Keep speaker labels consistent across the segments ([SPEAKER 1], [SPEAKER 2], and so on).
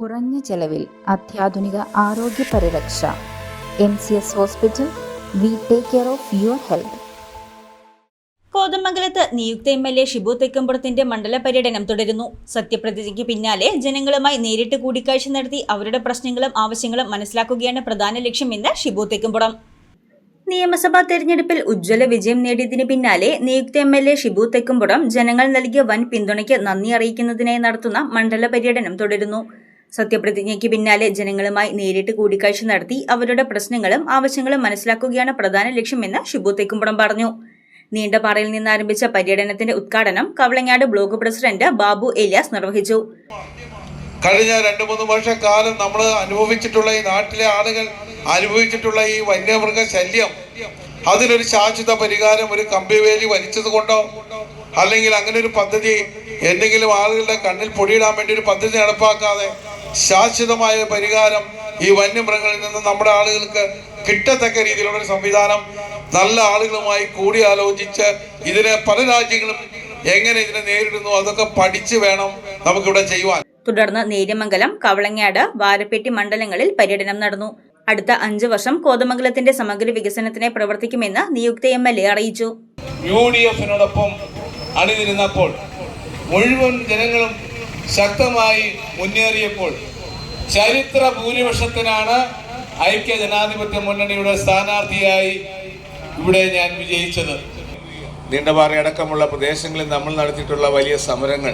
[SPEAKER 1] കുറഞ്ഞ ചെലവിൽ അത്യാധുനിക ആരോഗ്യ പരിരക്ഷ. MCS hospital. We take care of your health.
[SPEAKER 2] കോതമംഗലത്ത് നിയുക്ത MLA ഷിബു തെക്കുംപുറത്തിന്റെ മണ്ഡല പര്യടനം തുടരുന്നു. സത്യപ്രതിജ്ഞയ്ക്ക് പിന്നാലെ ജനങ്ങളുമായി നേരിട്ട് കൂടിക്കാഴ്ച നടത്തി അവരുടെ പ്രശ്നങ്ങളും ആവശ്യങ്ങളും മനസ്സിലാക്കുകയാണ് പ്രധാന ലക്ഷ്യമെന്ന് ഷിബു തെക്കുംപുറം. നിയമസഭാ തെരഞ്ഞെടുപ്പിൽ ഉജ്ജ്വല വിജയം നേടിയതിന് പിന്നാലെ നിയുക്ത MLA ഷിബു തെക്കുംപുറം ജനങ്ങൾ നൽകിയ വൻ പിന്തുണയ്ക്ക് നന്ദി അറിയിക്കുന്നതിനായി നടത്തുന്ന മണ്ഡല പര്യടനം തുടരുന്നു. സത്യപ്രതിജ്ഞയ്ക്ക് പിന്നാലെ ജനങ്ങളുമായി നേരിട്ട് കൂടിക്കാഴ്ച നടത്തി അവരുടെ പ്രശ്നങ്ങളും ആവശ്യങ്ങളും മനസ്സിലാക്കുകയാണ് പ്രധാന ലക്ഷ്യമെന്ന് ഷിബു തെക്കുംപുറം പറഞ്ഞു. നീണ്ടപാറയിൽ നിന്ന് ആരംഭിച്ച പര്യടനത്തിന്റെ ഉദ്ഘാടനം കവളങ്ങാട് ബ്ലോക്ക് പ്രസിഡന്റ് ബാബു ഏലിയാസ് നിർവഹിച്ചു.
[SPEAKER 3] കഴിഞ്ഞ 2-3 വർഷക്കാലം നമ്മൾ അനുഭവിച്ചിട്ടുള്ള ഈ നാട്ടിലെ ആളുകൾ അനുഭവിച്ചിട്ടുള്ള ഈ വന്യമൃഗ ശല്യം, അതിനൊരു ശാശ്വത പരിഹാരം ഒരു കമ്പിവേലി വലിച്ചത് കൊണ്ടോ അല്ലെങ്കിൽ അങ്ങനെ ഒരു പദ്ധതി എന്തെങ്കിലും ആളുകളുടെ കണ്ണിൽ പൊടിയിടാൻ വേണ്ടി ഒരു പദ്ധതി നടപ്പാക്കാതെ ശാശ്വതമായ പരിഹാരം ഈ വന്യമൃഗങ്ങളിൽ നിന്ന് നമ്മുടെ ആളുകൾക്ക് കിട്ടത്തക്ക രീതിയിലുള്ള ഒരു സംവിധാനം നല്ല ആളുകളുമായി കൂടിയാലോചിച്ച് ഇതിനെ പല രാജ്യങ്ങളും എങ്ങനെ ഇതിനെ നേരിടുന്നു അതൊക്കെ പഠിച്ച് വേണം നമുക്കിവിടെ ചെയ്യുവാൻ.
[SPEAKER 2] തുടർന്ന് നേര്യമംഗലം, കവളങ്ങാട്, വാരപ്പെട്ടി മണ്ഡലങ്ങളിൽ പര്യടനം നടന്നു. അടുത്ത 5 വർഷം കോതമംഗലത്തിന്റെ സമഗ്ര വികസനത്തിനെ പ്രവർത്തിക്കുമെന്ന് നിയുക്ത MLA അറിയിച്ചു.
[SPEAKER 4] UDFനോടൊപ്പം അണിനിരുന്നപ്പോൾ മുഴുവൻ ജനങ്ങളും ശക്തമായി മുന്നേറിയപ്പോൾ ചരിത്ര ഭൂരിപക്ഷത്തിനാണ് ഐക്യ ജനാധിപത്യ മുന്നണിയുടെ സ്ഥാനാർത്ഥിയായി ഇവിടെ ഞാൻ വിജയിച്ചത്.
[SPEAKER 3] നീണ്ടപാറ അടക്കമുള്ള പ്രദേശങ്ങളിൽ നമ്മൾ നടത്തിയിട്ടുള്ള വലിയ സമരങ്ങൾ,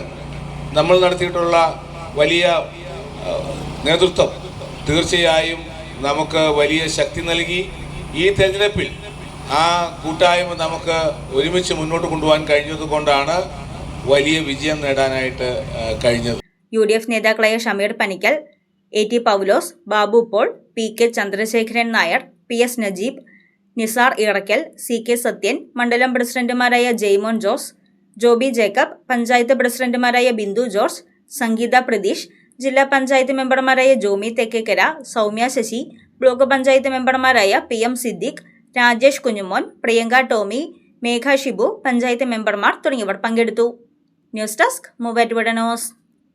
[SPEAKER 3] നമ്മൾ നടത്തിയിട്ടുള്ള വലിയ നേതൃത്വം തീർച്ചയായും നമുക്ക് വലിയ ശക്തി നൽകി. ഈ തെരഞ്ഞെടുപ്പിൽ ആ കൂട്ടായ്മ നമുക്ക് ഒരുമിച്ച് മുന്നോട്ട് കൊണ്ടുപോകാൻ കഴിഞ്ഞത് കൊണ്ടാണ് വലിയ വിജയം നേടാനായിട്ട് കഴിഞ്ഞത്.
[SPEAKER 2] UDF നേതാക്കളായ Shameer Panikkal, AT Paulose, Babu Paul, PK Chandrasekharan Nair, PS Najeeb, Nisar Irakkal, CK Sathyan, മണ്ഡലം പ്രസിഡന്റുമാരായ ജെയ്മോൻ ജോസ്, ജോബി ജേക്കബ്, പഞ്ചായത്ത് പ്രസിഡന്റുമാരായ ബിന്ദു ജോർജ്, സംഗീത പ്രതീഷ്, ജില്ലാ പഞ്ചായത്ത് മെമ്പർമാരായ ജോമി തെക്കേക്കര, സൗമ്യ ശശി, ബ്ലോക്ക് പഞ്ചായത്ത് മെമ്പർമാരായ PM സിദ്ദിഖ്, രാജേഷ് കുഞ്ഞുമോൻ, പ്രിയങ്ക ടോമി, മേഘ ഷിബു, പഞ്ചായത്ത് മെമ്പർമാർ തുടങ്ങിയവർ പങ്കെടുത്തു. News desk Muvattupuzha news.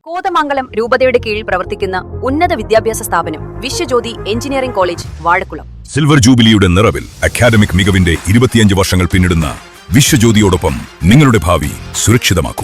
[SPEAKER 5] Kothamangalam രൂപതയുടെ കീഴിൽ പ്രവർത്തിക്കുന്ന ഉന്നത വിദ്യാഭ്യാസ സ്ഥാപനം Viswajyothi engineering college Vazhakkulam.
[SPEAKER 6] Silver ജൂബിലിയുടെ നിറവിൽ അക്കാദമിക് മികവിന്റെ 25 വർഷങ്ങൾ പിന്നിടുന്ന വിശ്വജ്യോതിയോടൊപ്പം നിങ്ങളുടെ ഭാവി സുരക്ഷിതമാക്കൂ.